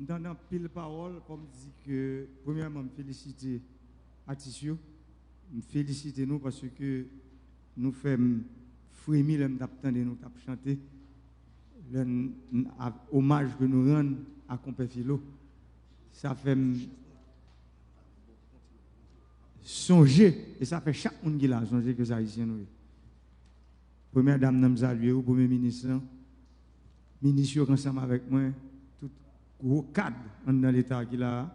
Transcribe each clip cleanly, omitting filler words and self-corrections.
dans pile parole, comme dit que, premièrement, me féliciter Atissio, me féliciter nous parce que nous faisons frémir l'homme d'aptendre nous chanter l'hommage que nous rendons à Compé Philo. Ça fait songer, et ça fait chaque monde qui l'a songer que ça haïtien nous. Première dame, nous saluons, premier ministre, ministre ensemble avec moi, tout gros cadre dans l'État qui l'a.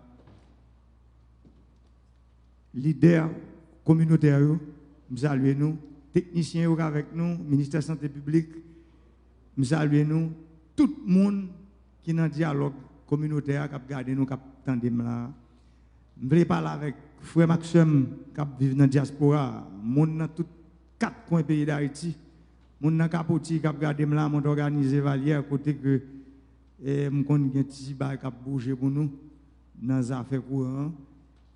Leader communautaire, nous saluons nous, techniciens avec nous, ministère de la Santé publique, nous saluons nous, tout le monde qui est dans le dialogue communautaire, qui a gardé nous, qui a tendu là. Je voulais parler avec frère Maxime, qui vit dans la diaspora, monde dans tous 4 coins du pays d'Haïti, monde dans Capoti, qui a gardé là, monde organisé Valière, côté que je connais un petit bail qui a bougé pour nous, dans les affaires courantes.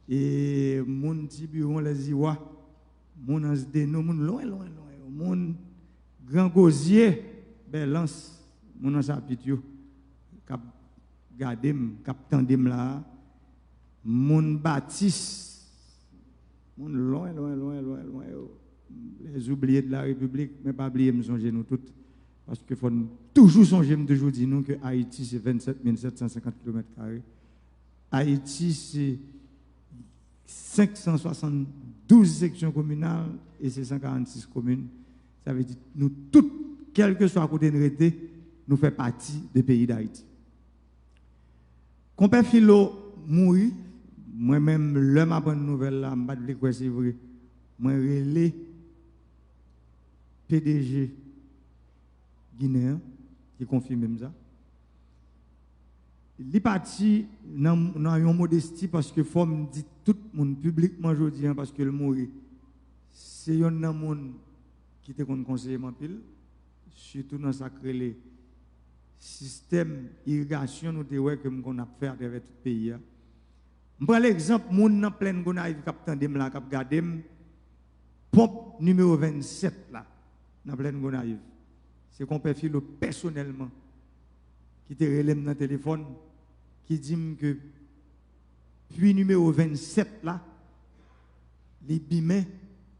Et mon petit bureau, les Iwa, mon Ansdeno, mon loin, mon grand gosier, Belance, mon Ansapitio, cap gardem, cap tandem là, mon Baptiste, mon loin, les oubliés de la République, mais pas oublier, me songer nous toutes, parce qu'il faut toujours songer, me toujours dire nous que Haïti c'est 27 750 km². Haïti c'est 572 sections communales et c'est 146 communes. Ça veut dire que nous toutes, quel que soit à côté de nous, nous faisons partie du pays d'Haïti. Compé Philo mourit, moi-même, l'homme apprend une nouvelle là, je ne sais pas quoi c'est vrai. Moi, relais PDG guinéen qui confirme ça. Il est parti dans une modestie parce que faut me dire tout le monde publiquement aujourd'hui parce que le mourir. C'est un monde qui était conseiller en pile, surtout dans le système irrigation nous devons que qu'on a fait avec tout le pays. Je prends l'exemple monde dans pleine Gonaïve cap tandem là cap garder pompe numéro 27 là dans pleine Gonaïve. C'est qu'on peut faire personnellement qui te relève dans le téléphone qui dit que puis numéro 27 là, les bimets,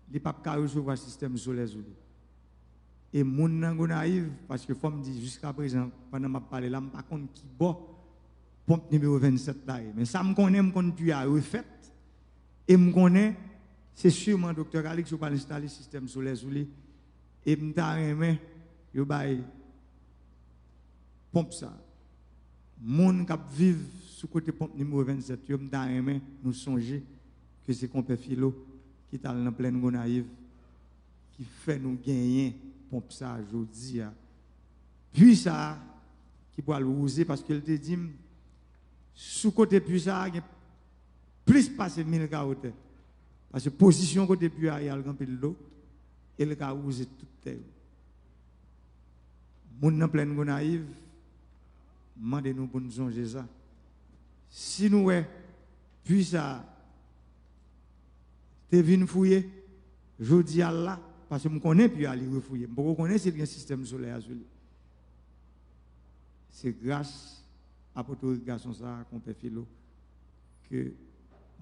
les papes qui recevoir le système solaire. Et mon nango naïf, parce que faut me dire jusqu'à présent, pendant que je parle là, je ne sais pas qui bon pompe numéro 27 là. Mais ça me connaît, je connais puis à refait. Et je connais, c'est sûrement docteur Alex qui va installer le système solaire sur lui. Et je me dis, pompe ça. Moun qui vivent sous côté pompe numéro 27, nous songer que c'est Compé Philo qui est dans pleine Gonaïve qui fait nous gagner pompe ça aujourd'hui. Puis ça qui pourra le user parce qu'elle te dit sous côté puis ça il y a plus passer 1000 carottes parce que position côté puis il y a le grand pile d'eau et le ca user toute terre. Moun dans pleine Gonaïve demandez-nous pour nous songer ça. Si nous, puis ça, tu es venu fouiller, je dis à là, parce que je connais puis aller refouiller. Je connais c'est le système solaire. C'est grâce à votre irrigation ça, Compé Philo, que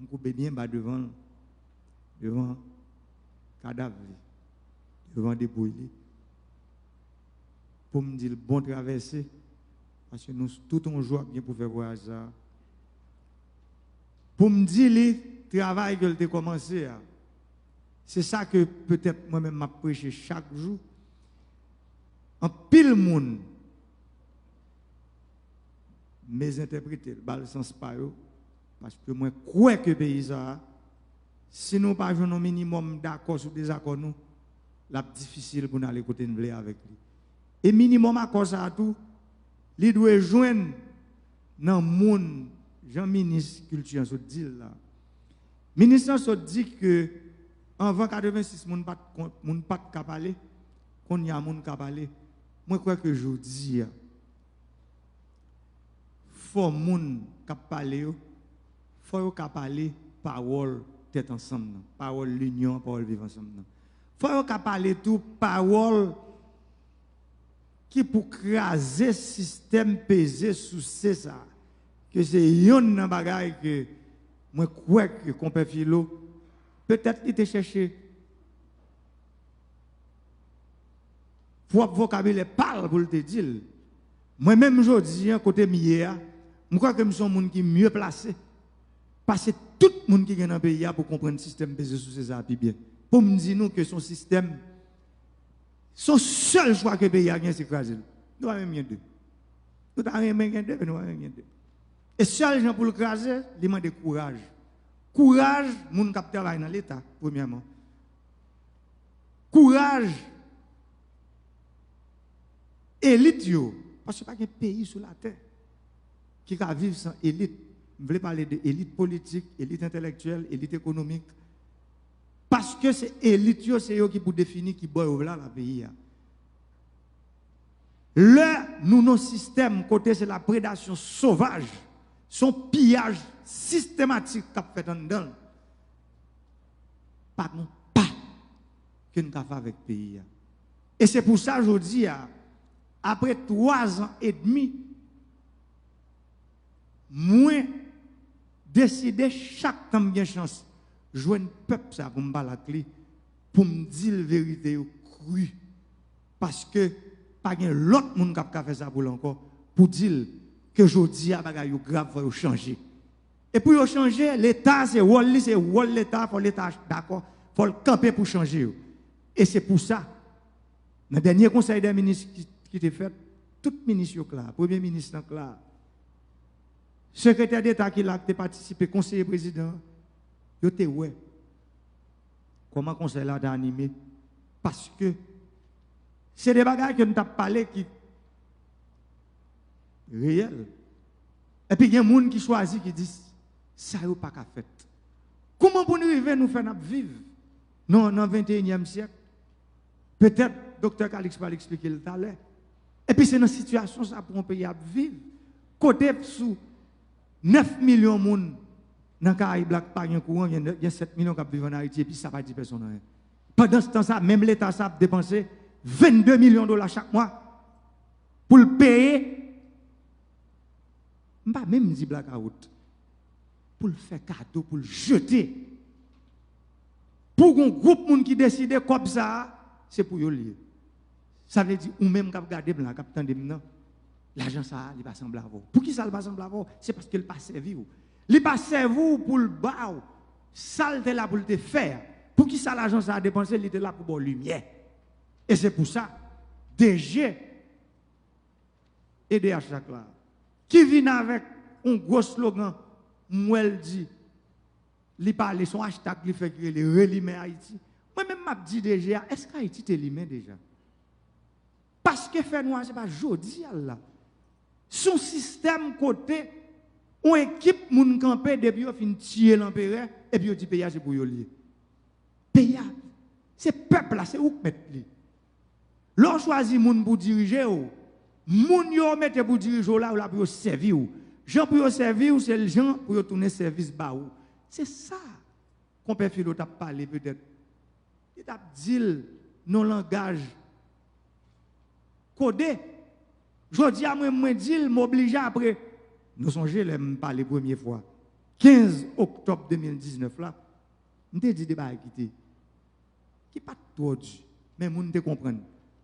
je coupe bien devant cadavre, devant des bouillies, pour me dire bon traversé. Parce que nous, tout un jour, bien pour faire voyage ça. Pour me dire le travail que j'ai commencé, c'est ça que peut-être moi-même m'a prêché chaque jour. En pile monde, mes interprétés, le sens pas eux, parce que moi, crois que le pays ça, si nous pas un minimum d'accord sur des accords, nous, c'est difficile pour nous aller côté de avec lui. Et minimum accord ça à tout. Il doit joindre dans le monde, Jean-Ministre Culture, se dit là. Ministre se dit que en 1986, mon pas de parler, qu'on y a mon qui parler. Moi, je crois que je dis, il faut moun qui parler, faut parler parole tête ensemble, parole l'union, parole vivre ensemble. Faut parler tout parole qui pour craser système pesé sous ça que c'est un bagage que moi crois que compère Philo peut-être il te cherché pour vocabulaire parle pour te dire. Moi même aujourd'hui côté mieux, je crois que je suis un monde qui est mieux placé parce que tout le monde qui est dans le pays pour comprendre le système basé sur ces appuis bien. Pour me dire nous que son système son seul choix que le pays a gagné c'est écraser. Nous avons rien deux. Nous avons rien deux, nous avons rien deux. Et seul gens pour le craser, il demande courage. Courage, moun qui travaille dans l'État, premièrement. Courage, élite, parce que pas un pays sur la terre qui va vivre sans élite. Je voulais parler d'élite politique, élite intellectuelle, élite économique. Parce que c'est élite, c'est eux qui pour définir qui boit là la pays. Là, nous, nos systèmes, côté c'est la prédation sauvage. Son pillage systématique qu'a fait en dedans. Pas non pas que nous avons fait avec le pays. Et c'est pour ça aujourd'hui, après 3 ans et demi, moi décider chaque temps que j'ai chance, jouer un peuple ça pour me battre la clé, pour me dire la vérité crue. Parce que pas l'autre monde qui a fait ça pour encore, pour dire que aujourd'hui, il y a grave pour changer. Et pour changer, l'État, c'est l'État, il faut l'État, d'accord, il faut le camper pour changer. Et c'est pour ça, dans le dernier conseil des ministres qui était fait, tout ministre est là, premier ministre est là, secrétaire d'État qui a participé, conseiller président, il était ouais. Comment le conseil là a animé? Parce que c'est des bagages que nous avons parlé qui réel. Et puis il y a des gens qui choisissent, qui disent, ça n'est pas qu'à faire. Comment pour nous arriver nous faire vivre dans le 21e siècle? Peut-être, docteur Calix va l'expliquer le talent. Et puis c'est dans cette situation ça pour un pays à vivre. Côté sous 9 millions de gens dans le Caraïbes, pas de courant, il y a 7 millions qui vivent en Haïti et puis ça va 10 personnes. Pendant ce temps, même l'État a dépensé 22 millions de dollars chaque mois pour le payer. Je ne vais pas même dire blackout. Pour le faire cadeau, pour le jeter. Pour un groupe de gens qui décide comme ça, c'est pour eux lier. Ça veut dire, ou même quand vous regardez blanc, quand vous regardez l'argent ça, il va sembler avoir. Pour qui ça ne va sembler avoir? C'est parce qu'il ne pas servi. Il ne pas servi pour le bas. Ça, il est là pour le faire. Pour qui ça, l'argent ça a dépensé, il était là pour la lumière. Et c'est pour ça, DG et DH là, qui vient avec un gros slogan, moi elle dit, il parle son hashtag, il fait que les relimer Haïti. Moi-même, je dis déjà, est-ce qu'Haïti est limé déjà? Parce que fait noir, ce n'est pas jodi là. Son système côté, on équipe moun campé depuis on fin tirer l'empereur et puis on dit pays c'est pour yo lié. Pays c'est peuple là, c'est où mettre li. L'on choisit moun pour diriger ou moun yo mette pour diriger là ou là pour servir ou. Gens pour servir c'est les gens pour tourner service ba ou. C'est ça qu'on peut Philo t'a parlé peut-être. Il t'a dit non langage codé. Je dis à moi dit m'oblige après nous songez les me parler première fois 15 octobre 2019 là. M'te dit débat qui pas trop dur mais moun te comprendre.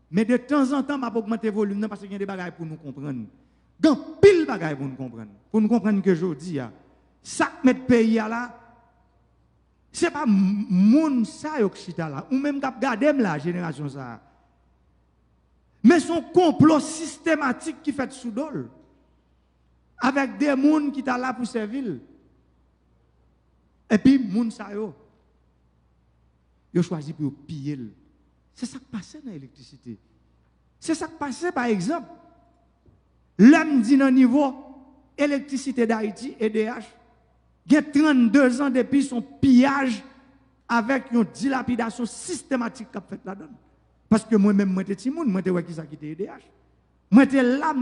Mais de temps en temps m'a augmenter volume parce qu'il y a des bagages pour nous comprendre. Gan pile bagages pour nous comprendre. Pour nous comprendre que je dis ça mettre pays là c'est pas moun ça yo chita là ou même k'ap garder la génération ça. Mais son complot systématique qui fait sous dol avec des moun qui sont là pour servir. Et puis moun ça yo choisi pour piller. C'est ça qui passe dans l'électricité. C'est ça qui passe par exemple. L'homme dit dans le niveau électricité d'Haïti EDH il y a 32 ans depuis son pillage avec une dilapidation systématique qu'a fait là-dedans. Parce que moi-même, moi, j'étais Timoun, moi, j'étais qui ça qui était EDH. Moi, j'étais là,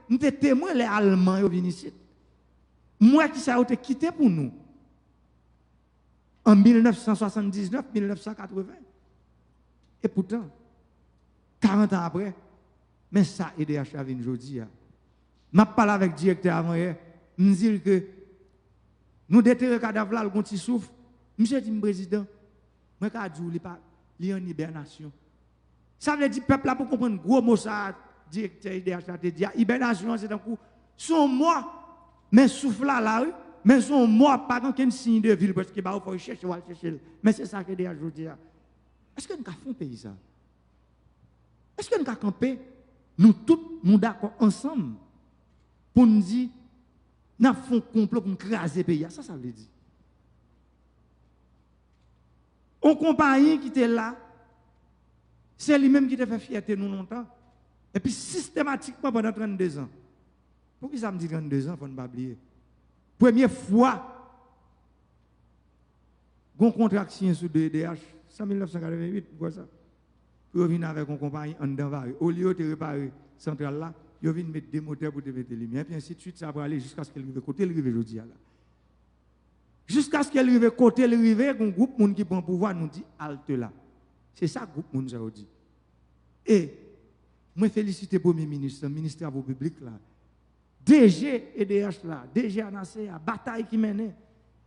j'étais témoin, les Allemands, ils viennent ici. Moi, qui ça a été quitté pour nous. En 1979, 1980. Et pourtant, 40 ans après, mais ça, EDH a venu aujourd'hui. Je parle avec le directeur avant hier. me dire que nous déterrer cadavre là, le petit souffle. Monsieur dit président, moi ka dit il pas li en hibernation. Ça veut dire peuple là pour comprendre gros mot ça directeur IDH a dit hibernation c'est un coup son mois mais souffle là mais son mois pas aucun signe de ville parce que bah faut chercher mais c'est ça que IDH je dis. Est-ce que nous avons fait un pays ça? Est-ce que nous avons campé nous tous nous d'accord ensemble pour nous dire nous avons fait un complot pour craser le pays? Ça veut dire. On compagnie qui était là, c'est lui-même qui t'a fait fierté nous longtemps. Et puis systématiquement pendant 32 ans. Pourquoi ça me dit 32 ans, il faut ne pas oublier. Première fois, on contrat signé sous DDH, c'est en 1988, pourquoi ça? Pour venir avec une compagnie en dedans, au lieu de réparer centrale là, ils viennent mettre des moteurs pour te mettre les lumières, et puis ainsi de suite, ça va aller jusqu'à ce qu'elle arrive côté, elle arrive aujourd'hui là. Jusqu'à ce qu'elle arrive côté, elle arrive, un groupe de monde qui prend le pouvoir nous dit halte là. C'est ça que le groupe de monde ça dit. Et moi félicite le Premier ministre, le ministre des Travaux publics là, DG EDH là, DG ANACE, la bataille qui mène.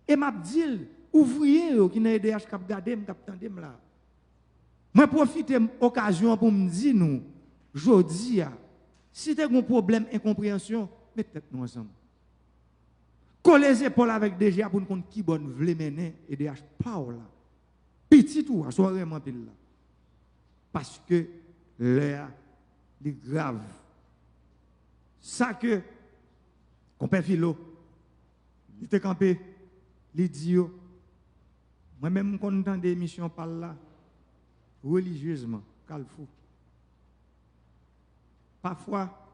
Et m'a dit, ouvrier qui n'a EDH qui a gardé, qui a tendu là. Moi profite de l'occasion pour me dire nous, aujourd'hui, si tu as un problème incompréhension, mettez nous ensemble. Coller les épaules avec DG pour nous comprendre qui bonne vle mener EDH pas là. Petit tout, à soirée pile là. Parce que l'air est grave. Ça que compère Philo, il était campé, il dit moi-même content des émissions par là religieusement, calfou. Parfois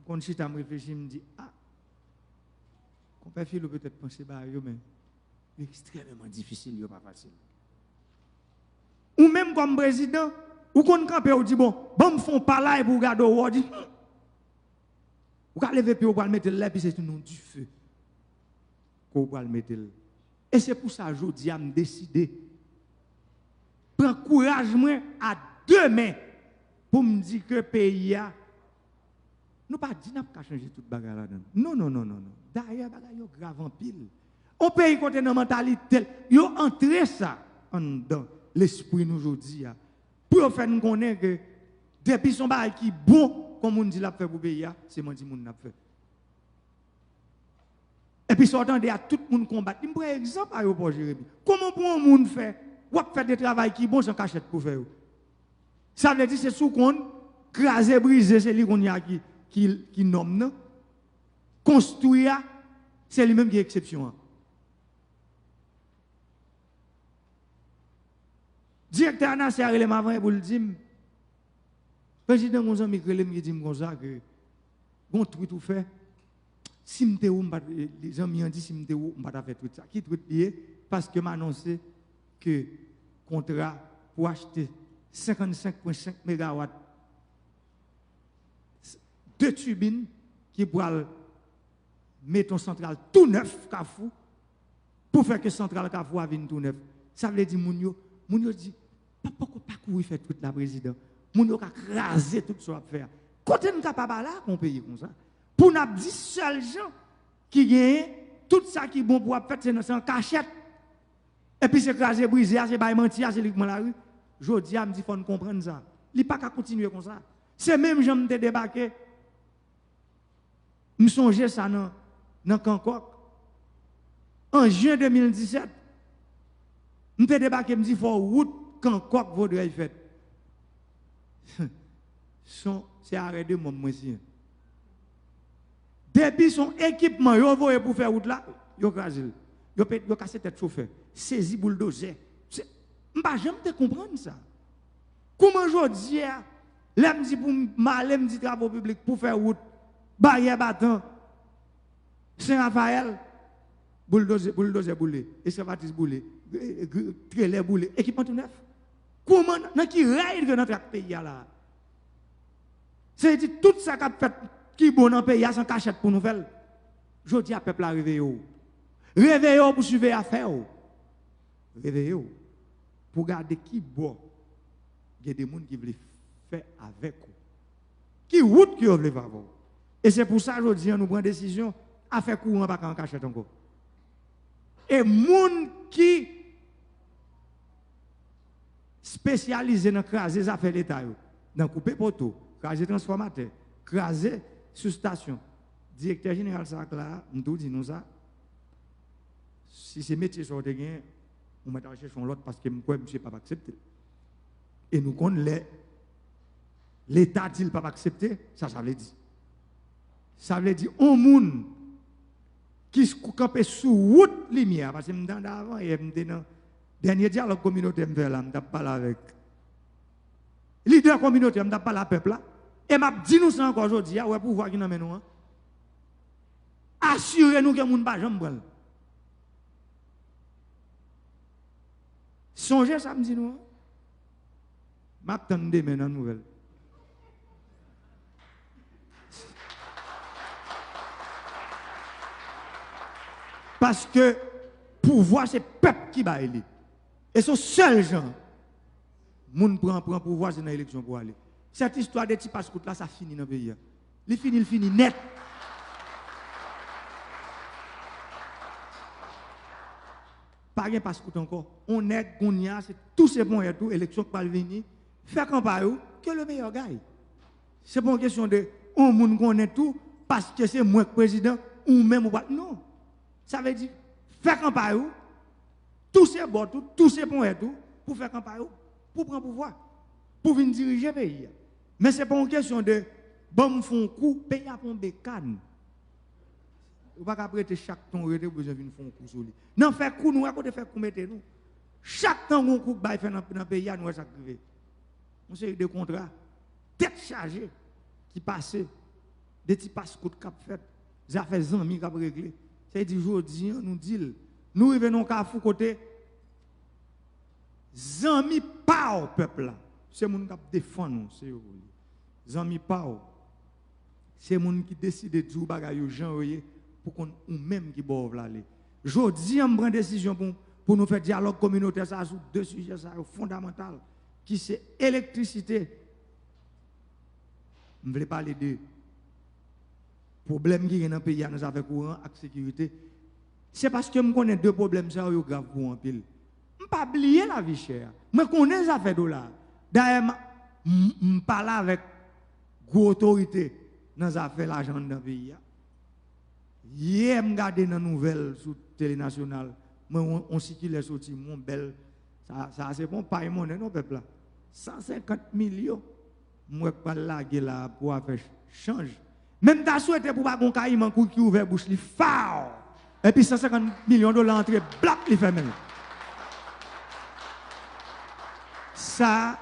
quand je suis réfléchi, me dit compère Philo peut-être penser bah mais extrêmement difficile, il pas facile. Ou même comme président, ou qu'on campé ou dit bon me font pas là pour regarder ou dit ou quand lever puis ou va le mettre là puis c'est un nom du feu qu'on va le mettre. Et c'est pour ça que je dis à me décider prendre courage moi à deux mains pour me dire que le pays a nous pas dit n'a pas changer toute bagarre là-dedans. Non. D'ailleurs bagarre yo grave en pile. On pays côté dans mentalité, yo entré ça en dedans l'esprit nous aujourd'hui pour faire nous connaître que depuis son bail qui bon comme on dit l'a fait pour pays c'est moi dit moun n'a fait. Et puis sortant de à tout le monde combattre. Je prends exemple aéroport Jérémy. Comment pour un monde faire ou faire des travail qui bon sans cachette pour faire. Ça veut dire c'est sous compte craser briser c'est lui qu'on y a qui nomme non. Construire c'est lui même qui est exception. Directeur ANACE a relève avant pour le dire président Gonzalo Mikrele me dit comme ça que bon tout fait si m'te ou les amis ont dit si m'te ou on pas faire tout ça qui tout lié parce que m'a annoncé que contrat pour acheter 55,5 MW de turbines qui pourra mettre en centrale tout neuf Kafou pour faire que centrale Kafou vienne tout neuf. Ça veut dire Mounio dit pas courir faire toute la président. Mounio a crasé tout ce qu'on faire. Quand on est capable là qu'on paye comme ça. Pour nous dire seuls gens qui gagnent tout ça qui est bon pour faire c'est en cachette. Et puis c'est crasé brisé, c'est pas mentir, c'est dans la rue. Je dis à me dit faut comprendre ça. Il pas qu'à continuer comme ça. C'est même gens me débarqué. Me songer ça dans Kankok. En juin 2017, me débarqué me dit faut route Kankok Vaudreuil fait. C'est arrêt de mon monsieur. Depuis son équipement, yo voye pour faire route là, yo crasé. Yo cassé tête chauffeur, saisi bulldozer. M'pas jamais te comprendre ça. Comment aujourd'hui l'aime dit pour m'aller me dit travaux publics pour faire route, barrière battant. Saint-Raphaël bulldozer boulé, excavatrice boulé, trailer boulé, équipement tout neuf. Comment dans qui raille que notre pays là. C'est dit tout ça qu'a fait qui bon dans pays sans cachette pour nous faire. Je dis à peuple à réveiller. Réveillez pour suivre affaire. Réveillez pour garder qui bon. Il y a des gens qui veulent faire avec vous. Qui route qui veulent faire. Et c'est pour ça que je dis nous prenons décision a fait courant pas en cachette encore. Et moun qui spécialisé dans craser affaires l'État, dans couper poteau, craser transformateur, craser sous-station. Directeur général ça là, nous dit nous ça. Si ces métiers sont de gain, on va chercher l'autre parce que monsieur pas accepter. Et nous connaissons l'État dit pas accepter, ça veut dire. Ça veut dire un monde qui se campe sous route lumière parce que me dans avant et me dans dernier dialogue communautaire me là, me parler avec leader communautaire, me parler à peuple là et m'a dit nous ça encore aujourd'hui, ouais pouvoir qui nous mène nous. Assurez-nous que moun pas jamais prendre. Songez ça me dit nous. M'attendez maintenant nouvelle. Parce que pouvoir c'est peuple qui va aller. Et ce seul gens moun prend pouvoir c'est dans l'élection pour aller. Cette histoire de petit passe-coute là ça finit dans le pays. Il finit net. Pas de passe-coute encore. On est, on y a, c'est tout ces bons et tout, élection qui va venir, faire campagne, que le meilleur gagne. C'est pas une question de, on moun connaît tout, parce que c'est moi le président, ou même ou pas. Non. Ça veut dire, faire campagne, tous ces bons, tous ces bons et tout, pour faire campagne, pour prendre pouvoir, pour venir diriger le pays. Mais c'est pas une question de, bon, font coup, pays à un bécane. Ou pas prêter chaque temps où vous avez besoin de faire un coup sur lui. Non, faire coup, nous, à côté faire coup, mettez-nous. Chaque temps où on coupe, il fait dans le pays, nous, ça privé. On sait des contrats, tête chargée, qui passent, des petits passe-coups cap fait, ça fait 100 000 cap réglé. C'est dit, aujourd'hui, nous dit, nous revenons à fou côté, zami pas au peuple là. C'est mon qui défend nous, c'est eux. Zami pas. C'est mon qui décide de dire bagaille aux gens pour qu'on ou même qui boive aller. Jodi on prend décision pour nous faire dialogue communautaire ça sur deux sujets ça fondamentaux qui c'est électricité. Je veux parler de problèmes qui sont dans le pays nous avec courant et sécurité. C'est parce que je connais deux problèmes ça yo grave pour en pile. Je pas oublier la vie chère. Je connais ça fait $. D'ailleurs je parle avec gros autorité dans les affaires l'argent dans le pays. Hier, je regarde dans les nouvelles sur télé nationale, on circule sorti mon bel, ça c'est bon, pas mon non peuple là. 150 millions, moi pas là pour faire change. Même t'as souhaité pour pas qu'on caïman qui ouvert bouche li fao. Et puis 150 millions $ entrée black li fait même. Ça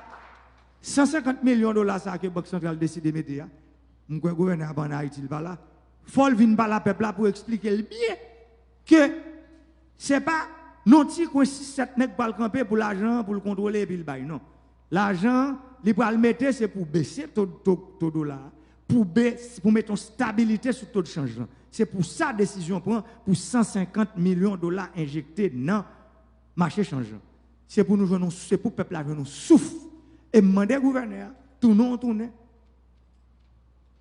150 millions $ ça que Banque centrale décide de mettre, mon gouverneur en Haïti pas là. Faut venir par la peuple là pour expliquer le bien que c'est pas non ti quoi 6-7 nèg pour le camper pour l'argent pour le contrôler et puis le bail non. L'argent li pour le mettre c'est pour baisser taux dollar pour mettre une stabilité sur taux de change. C'est pour ça décision prend pour 150 millions $ injectés dans marché changeant. C'est pour nous joindre c'est pour peuple là nous souffle et demander gouverneur tourner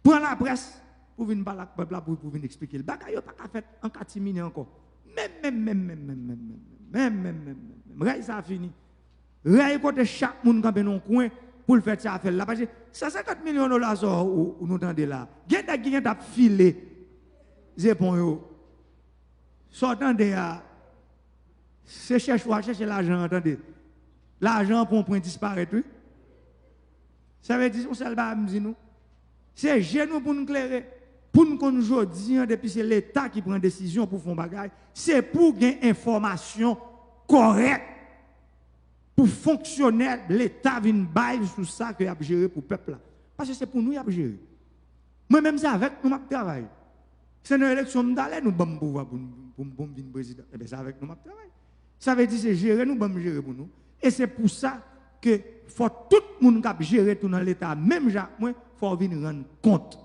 prend la presse pour venir parler avec le peuple pour venir expliquer. Le bagage n'a pas fait en catimini encore. Même. Ray ça a fini. Ray côté chaque monde qui est dans un coin pour le faire ça affaire là. Parce que 150 millions $ ça ou nous entendez là. Gen t'a filé. Zépon yo. Sortant de là. C'est chercher l'argent, entendez. L'argent pour un point disparaître. Oui? Ça veut dire on seul va me dire nous. C'est genou pour nous clairer. Pour nous qu'on aujourd'hui, depuis c'est l'État qui prend décision pour faire bagage, c'est pour gagner information correcte pour fonctionner l'État vienne bailler sur ça que y a géré pour le peuple là. Parce que c'est pour nous y a géré. Moi même c'est avec nous m'a travail. C'est une élection d'aller nous bon pouvoir pour venir président. Et bien c'est avec nous m'a travail. Ça veut dire c'est gérer nous bon gérer pour nous. Et c'est pour ça que faut tout le monde qui gérer tout dans l'État, même Jacques moi, faut venir rendre compte.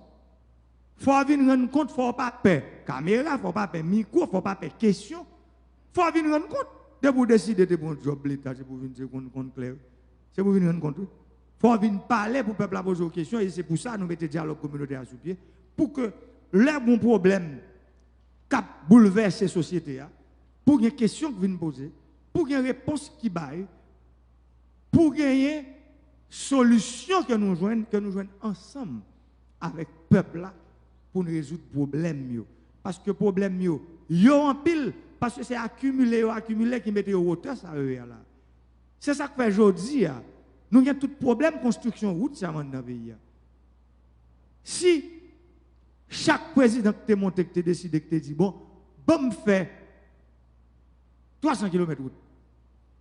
Faut venir rendre compte, faut pas peur caméra, faut pas peur micro, faut pas peur question. Faut venir rendre compte. De pour décider de bon job l'État, c'est pour venir dire compte clair. C'est pour venir rendre compte. Faut venir parler pour le peuple à poser des questions et c'est pour ça que nous mettons dialogue communautaire à sous pied pour que les bons problèmes cap bouleverser la société, pour qu'il y ait une question qui vienne poser, pour qu'il y ait une réponse qui baille, pour qu'il y ait une solution que nous joignons ensemble avec le peuple là, pour nous résoudre le problème. Parce que le problème, yo en pile, parce que c'est accumulé qui mette au hauteur ça là. C'est ça que fait aujourd'hui. Nous avons tout problème construction route ça dans le pays. Si chaque président qui est monté, qui décidé, qui dit bon, me fait 300 km de route.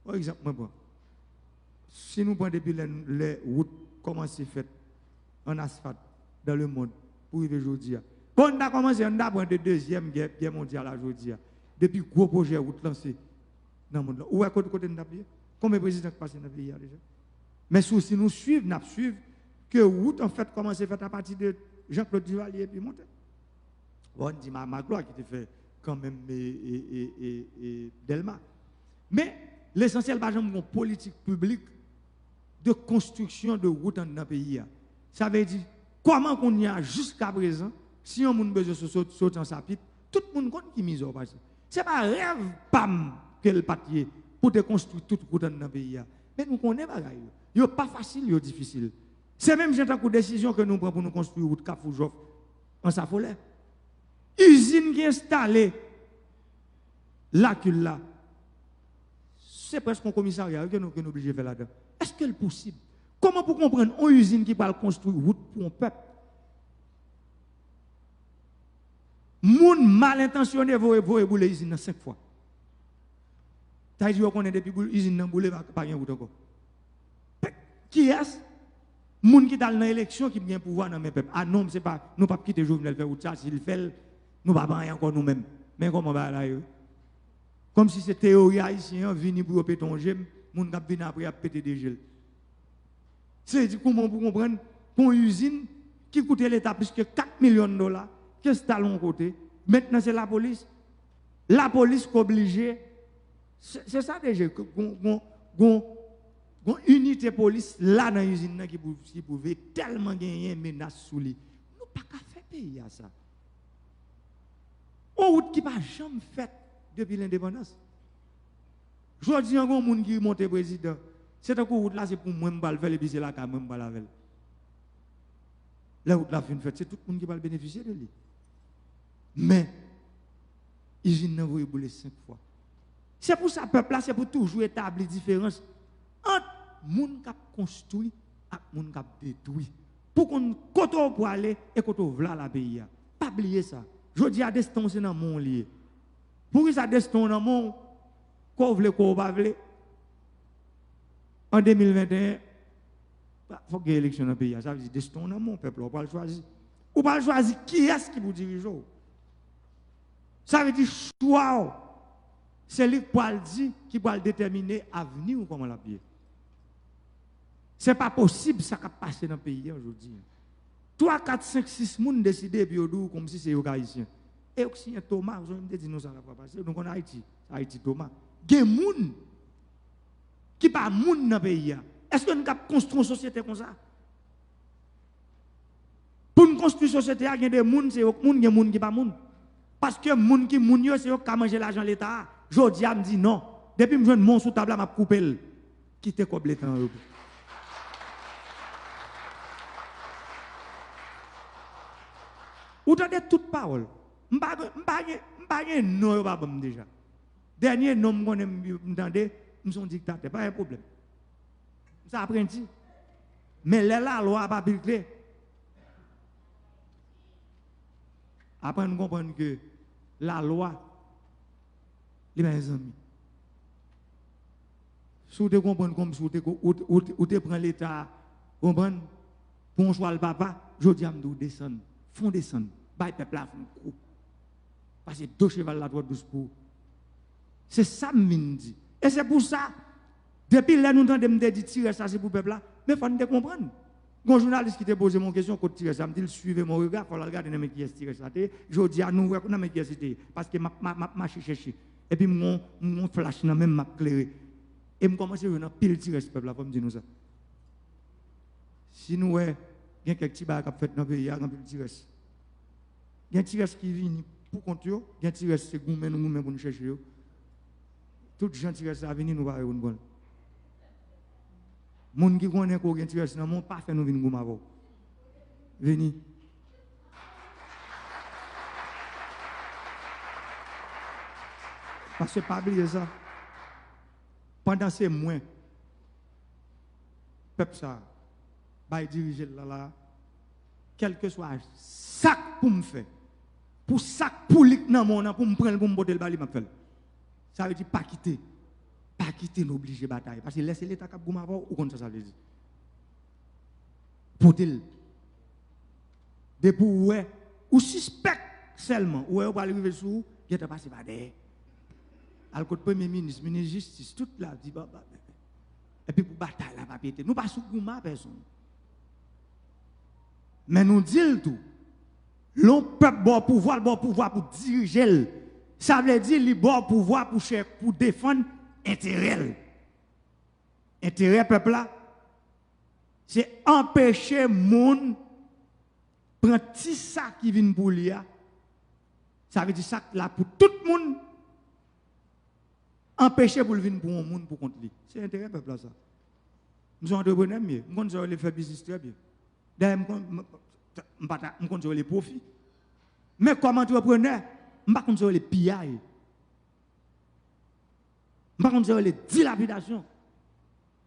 Par exemple, si nous prenons depuis les routes commencent à faire en asphalte dans le monde pour arriver aujourd'hui. Bon, on a commencé, on a pris la deuxième guerre mondiale aujourd'hui. Depuis le gros projet route lancé dans le monde. Où est côté de pays? Combien de présidents passent dans le pays déjà? Mais si nous suivons, que route en fait commence à faire à partir de Jean-Claude Duvalier et puis monter. Bon, on dit ma gloire qui te fait quand même Delma. Mais l'essentiel, par exemple, une politique publique de construction de route dans le pays. Ça veut dire, comment qu'on y a jusqu'à présent, si on a besoin de sauter en sapit, tout le monde compte qui mise au passé. Ce n'est pas un rêve, pam, que le papier pour te construire toute route dans le pays. Mais nous connaissons pas. Ce n'est pas facile, c'est difficile. C'est même une décision que nous prenons pour nous construire route Kafoujof en Safolè. Usine qui est installée là, c'est presque un commissariat que nous sommes obligés de faire là-dedans. Est-ce que c'est possible? Comment pour comprendre une usine qui va construire une route pour un peuple? Moun mal intentionné va ébouler l'usine 5 fois. Tu as dit qu'on est depuis l'usine n'a boulé pas rien route encore. Qui est-ce? Moun qui dans l'élection qui vient pouvoir dans mes peuples. Ah non, c'est pas nous pas quitter Jovenel faire route ça, s'il fait nous pas rien encore nous-mêmes. Mais comment va là? Comme si c'était théorie haïtien vini pour péter ton gem, moun k'ap vini après à péter des gels. C'est comment pour comprendre pour une usine qui coûte l'État plus que 4 millions de dollars, qui installe un côté. Maintenant c'est la police. La police qui est obligée. C'est ça déjà. Une unité police là dans l'usine qui pouvait tellement gagner une menace sous lui. Nous pas qu'à faire payer à ça. Une route qui n'a jamais faite depuis l'indépendance. Je dis à un monde qui monte président, c'est un route là, c'est pour moi, je vais faire, et puis c'est là que je vais la faire. La route là, c'est tout le monde qui va bénéficier de lui. Mais, l'usine n'a pas boulé 5 fois. C'est pour ça, peuple là, c'est pour toujours établir différence entre les gens qui ont construit et les gens qui ont détruit. Pour qu'on côté pour aller et côté vla la pays. Pas oublier ça. Je dis à destin c'est dans mon lié. Pour ça destin dans mon qu'on veut qu'on pas veut. En 2021 faut qu'il y ait élection dans le pays. Ça veut dire destin dans mon peuple, on va le choisir. On va choisir qui est-ce qui vous dirige. Ça veut dire choix. C'est lui qui va déterminer l'avenir ou comment la pied. Ce n'est pas possible ça qui a passé dans le pays aujourd'hui. 3, 4, 5, 6 personnes décident et puis comme si c'est les Haïtiens. Et aussi Thomas, vous avez dit nous ça va pas passer. Donc on a Haïti Thomas. Il y a des gens qui ne sont pas dans le pays. Est-ce que nous avons construit une société comme ça? Pour nous construire une société, il y a des gens qui sont qui ne sont pas gens. Parce que les gens qui sont c'est eux qui mangent l'argent de l'État. Jodi a me dit non. Depuis que je mon sous table, je coupé le. Quittez comme l'État. Vous entendez toute parole. Je ne pas non déjà. Dernier nom que je m'entendais, je suis un dictateur. Pas un problème. Ça apprenti. Mais la loi n'a pas appliqué. Après, nous comprenons que la loi, les amis, si vous comprenez comme si vous prenez l'État, vous comprenez, pour un choix le papa, je dis à vous descendre, font descendre, bail peuple là, font coup. Parce que 2 chevals la droite 12 pour. C'est ça que je dis. Et c'est pour ça, depuis là, nous entendons me dire tirer ça, c'est pour le peuple là, mais il faut nous comprendre. Un journaliste qui t'a posé mon question, quand tirer ça, me dit, suivez mon regard, il faut regarder qui est tiré ça. Je dis à nous, non, qui est parce que je cherche. Et puis, mon flash, même m'a éclairé. Et je commence à venir pile tirer ce peuple là, pour me dire nous ça. Si nous, il y a quelques petits bails qui ont fait dans le pays, il y a un pile tirer. Il y a un tirer qui vient pour compte yo, il y a tiré c'est goumé nous pour nous chercher yo. Tout gens tiré ça venir nous voir bon. Moun qui connaît ko gen tiré ça mon pas fait nous venir goumé avant. Venez. Parce que pas oublier ça. Pendant ces mois, peuple ça, va diriger là, quel que soit sac pour me faire, pour sac pour lik dans mon pour me prendre pour me botter le bali m'a fait. Ça veut dire pas quitter n'obliger bataille parce que laisser l'état cap goum avant ou comme ça veut dire. Potel. De pour ouais ou suspect seulement ou va arriver sous qui est passé par derrière. Al côté premier ministre, ministre de justice toute la dit et puis pour bataille la papier nous pas sous gouma personne. Mais nous disons tout. L'on peuple bon pouvoir pour diriger. Ça veut dire qu'il bon pouvoir pour défendre intérêt. Intérêt peuple là, c'est empêcher monde prendre petit ça qui vient pour lui. Ça veut dire ça là pour tout le monde. Empêcher pour venir pour un monde pour contre lui. C'est intérêt peuple là ça. Nous sommes entrepreneurs mieux. Nous connaissons les faire business très bien. D'ailleurs, je connais les profits. Mais comme entrepreneur, je ne connais pas les pillages. Je ne connais pas les dilapidations.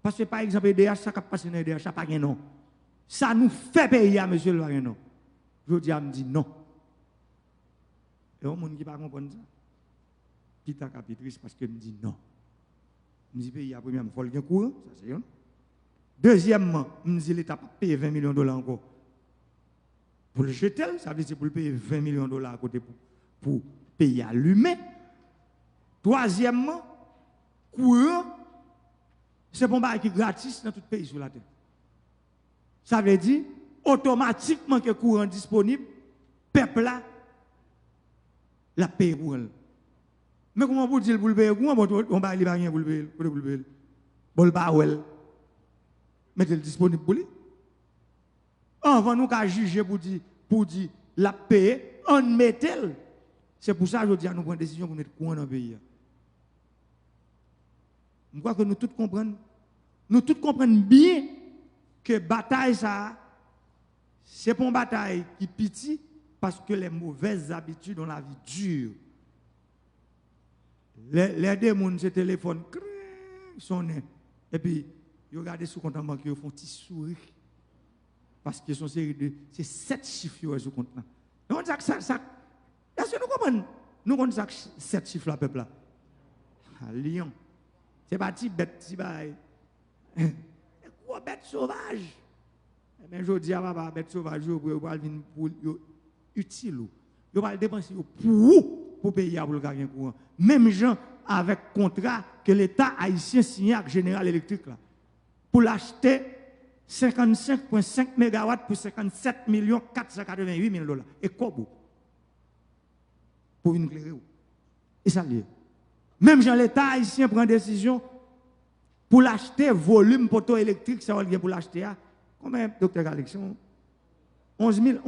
Parce que par exemple, EDH, ça qui passe dans EDH, ça n'a pas de nom. Ça nous fait payer, monsieur le Vareno. Je dis, me dit non. Et il y a des gens qui ne comprennent pas ça. Qui t'a capitrice parce que me dit non. Je dis, pays, premièrement, il faut le courant, ça c'est un. Deuxièmement, je dis, l'État pas payer 20 millions de dollars encore. Pour le jeter, ça veut dire pour le payer 20 millions de dollars à côté pour payer à l'humain. Troisièmement, courant, c'est pour un qui est gratis dans tout le pays sur la terre. Ça veut dire, automatiquement que le courant est disponible, le peuple là, la paye pour elle. Mais comment vous dire pour le payer? Comment on va aller pour le payer? Bon, le payer. Mettez-le disponible pour lui. Avant nous qu'à juger pour dire la paix, on met-elle. C'est pour ça que je dis à nous prendre une décision pour mettre courant dans le pays. Je crois que nous tous comprenons. Nous tous comprenons bien que bataille ça, c'est pas une bataille qui pitié parce que les mauvaises habitudes dans la vie dure. Les démons, ce téléphone, sonne. Et puis, ils regardent sur le compte en banque, ils font un petit sourire. Parce que son série de. C'est 7 chiffres sur le compte. Nous disons que ça. Est-ce que nous comprenons? Nous comprenons que 7 chiffres là, peuple là. Lion. C'est pas petit bête, si bail. Quoi bête sauvage? Mais je dis à papa, bête sauvage, pour utile. Vous allez dépenser pour payer pour le gagner courant. Même gens avec contrat que l'État haïtien signe avec Général Électrique là. Pour l'acheter 55,5 MW pour 57 488 000 $. Et quoi pour une éclairer. Et ça lié. Même Jean l'État haïtien prend décision pour l'acheter volume poteau électrique, ça va bien pour l'acheter. Combien, docteur Alexandre? 11 000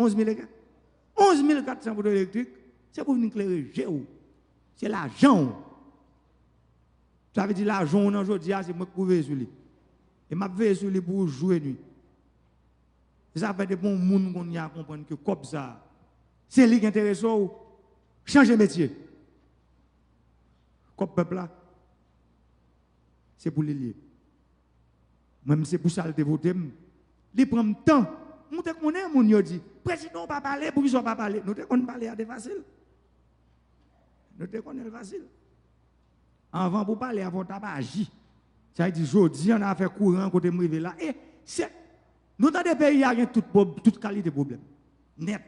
400 poteaux électriques, c'est pour une éclairer. C'est l'argent. Ça veut dire l'argent aujourd'hui, c'est moi qui vais sur lui. Et m'a veillé sur lui pour jouer nuit. Ça fait des bons monde qu'on y a à comprendre que comme ça, c'est lui qui intéresse ou changer de métier. Comme peuple là, c'est pour les lier. Même c'est pour ça qu'il voté. Il prend le temps. Nous te connaissons, mon yo dit, président pas parler, pour qu'ils ne soient pas parler. Nous te connaissons parler à des faciles. Nous te connaissons facile. Avant pour parler, avant tu pas agi. Ça veut dire, aujourd'hui, on a fait courant côté privé là. Et c'est, nous dans des pays, il y a toute qualité de problème. Net.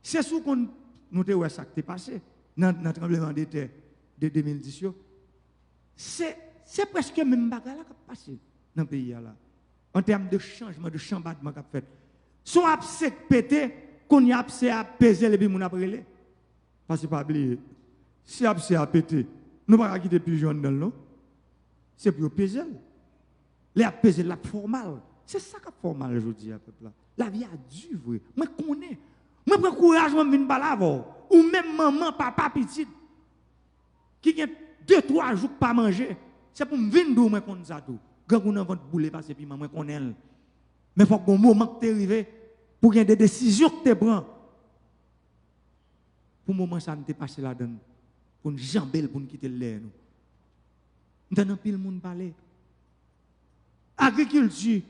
C'est ce qu'on nous avons ça qui est passé dans le tremblement de terre de 2010. C'est presque le même bagage qui est passé dans le pays là. En termes de changement, de chambardement qui a fait. Son abcès pété, qu'on y a abcès à peser les bimous après. Parce que pas oublier. Si abcès a pété, nous ne pouvons pas quitter plus jeune dans le c'est pour peser. Les apaiser la formale. C'est ça qui est formal aujourd'hui, peuple. La vie a dû, vrai. Moi, je connais. Moi, je prends courage, je viens pas là. ou même maman, papa, petite, qui a 2-3 jours pas manger, c'est pour me venir d'où moi qu'on ça tout. Quand on a ventre boule passer puis maman qu'on elle. Mais faut que moment que tu arrivé pour qu'il y ait des décisions que tu prends. Pour le moment ça ne t'est passé là-dedans. Pour nous jamber pour nous quitter l'air nous. Nous avons pile monde parler. Agriculture.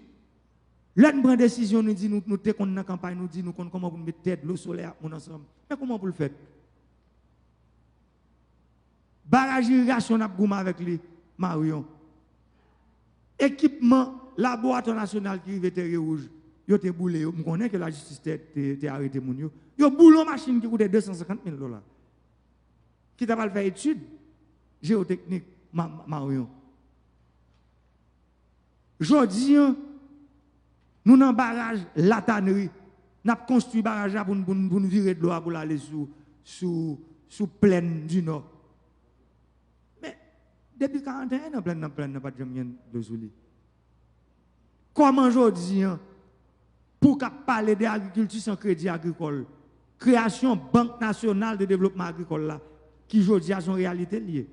Là nous prenons décision nous dit nous t'es dans la campagne nous dit nous comment pour mettre tête l'eau solaire on ensemble. Mais comment pour le faire? Barrage irrigation n'a pas avec lui Marion. Équipement laboratoire national qui rive terre rouge. Yo te boulé, on connaît que la justice t'est arrêté moun yo. Yo boulon machine qui coûte 250 000 $. Qui t'a pas fait étude géotechnique Marion. Jodi nous dans barrage la tannerie, n'a construit barrage pour nous virer de l'eau pour aller sous plaine du nord. Mais depuis 41 ans plaine pas de jamais de souli. Comment aujourd'hui pour parler d'agriculture sans crédit agricole, création Banque nationale de développement agricole là, qui aujourd'hui a son réalité liée.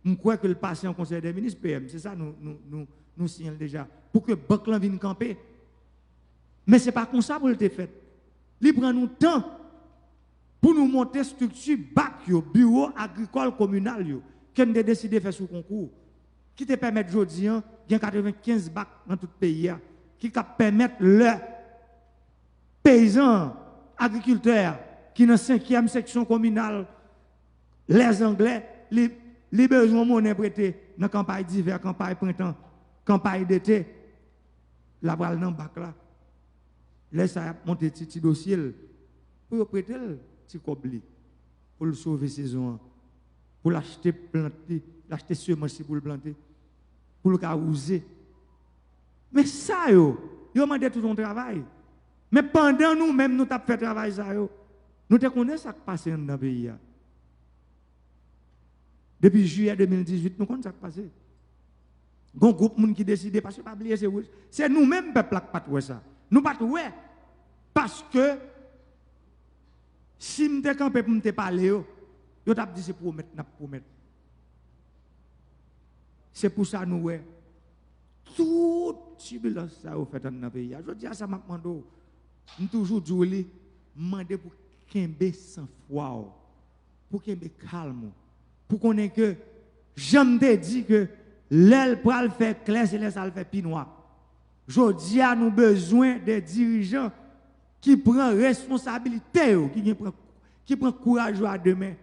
Je crois que le passé en conseil des ministres PM, c'est ça nous signalons déjà, pour que Banque là vienne camper. Mais ce n'est pas comme ça pour le fait. Il prend nous temps pour nous monter structure BAC, bureau agricole communal, qui a décidé de faire sous concours, qui te permet aujourd'hui, il y a 95 BAC dans tout le pays, qui permettent les paysans, agriculteurs, qui dans la 5e section communale, les Anglais, les besoins de monnaie prêtés dans la campagne d'hiver, campagne printemps, campagne d'été, la balle dans le bac là. Laisse ça monter petit dossier pour prêter le petit cobli pour le sauver saison, pour l'acheter planter, l'acheter semence pour le planter, pour le carouser. Mais ça yo demandé tout ton travail. Mais pendant nous même nous t'a fait travail ça yo. Nous te connaissons ça qui passe dans le pays. Depuis juillet 2018, nous connaissons ça qui passe. Un groupe qui décide parce que pas oublier c'est nous-mêmes peuple qui pas trouver ça. Nous pas trouver parce que si m'te campé pour m'te parler yo t'a dit c'est promettre n'a promettre. C'est pour ça nous ouais tout turbulence ça au fait dans le pays. Je dis à ça m'a demandé nous toujours dit demander pour kembe sans foi pour kembe calme pour qu'on ait que j'aime te dit que l'aile pour le faire clair c'est l'aile ça le fait pi noir. Je dis à nous besoin des dirigeants qui prennent responsabilité, qui prennent courage à demain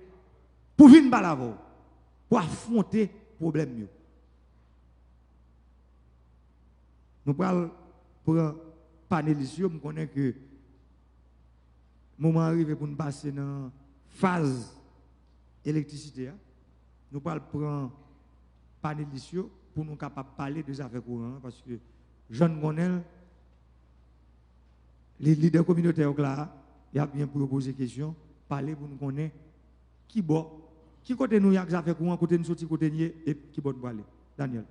pour venir par la pour affronter le problème. Nous parlons pour un panéliste, je connais que le moment arrivé pour nous passer dans la phase électricité. Nous parlons pour un panéliste pour nous capables de parler des affaires courantes parce que Jean Gonel, les leaders communautaires là, il a bien proposé des questions, parler pour nous connaître qui boit, qui côté nous y a des affaires courantes, côté nous sorti côté nier et qui boit pour aller. Daniel.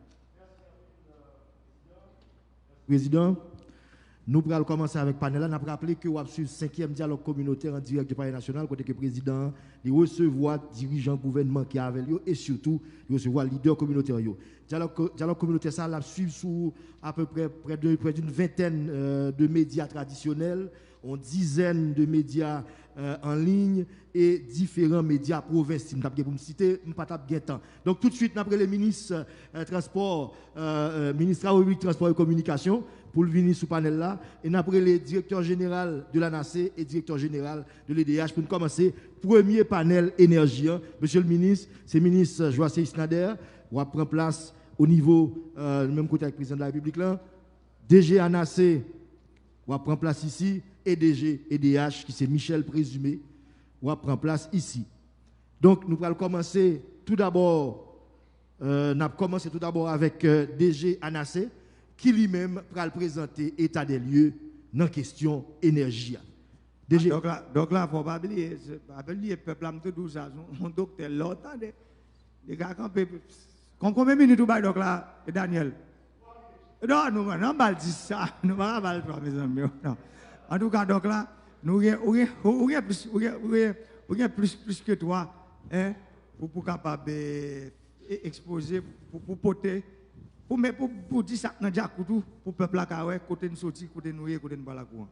Président, nous allons commencer avec le panel. Nous avons rappelé que nous avons suivi le 5e dialogue communautaire en direct du Palais national, côté que le président recevoir dirigeants gouvernement qui avec lui et surtout recevoir leader communautaire. Le dialogue communautaire, ça l'a suivi sous à peu près près d'une vingtaine de médias traditionnels, une dizaine de médias en ligne et différents médias provinciaux. Je vais me citer, je ne vais pas temps. Donc tout de suite, après le ministre transport, ministre de Transport et Communication, pour venir sous panel là, et après le directeur général de la NACE et directeur général de l'EDH, pour commencer, premier panel énergie. Monsieur le ministre, c'est le ministre Joacé Isnader, qui va prendre place au niveau, même côté avec le président de la République là, DG ANACE, va prendre place ici, et DG EDH, qui c'est Michel Présumé, va prendre place ici. Donc, nous allons commencer tout d'abord, avec DG ANACE, qui lui-même va présenter l'état des lieux dans la question énergie. DG. Donc là, il ne faut pas oublier, le peuple a tout ça, mon docteur, l'autre, les gars, combien de minutes vous avez donc là, Daniel? Non, nous ne pas dire ça, nous ne pas dire ça, mes amis. En tout cas, donc là, nous avons Pour gagner plus que toi, hein, pour capable exposer, pour porter, pour dire ça dans le pour peuple là, côté nous sortir, côté nous, côté nous pas la cour.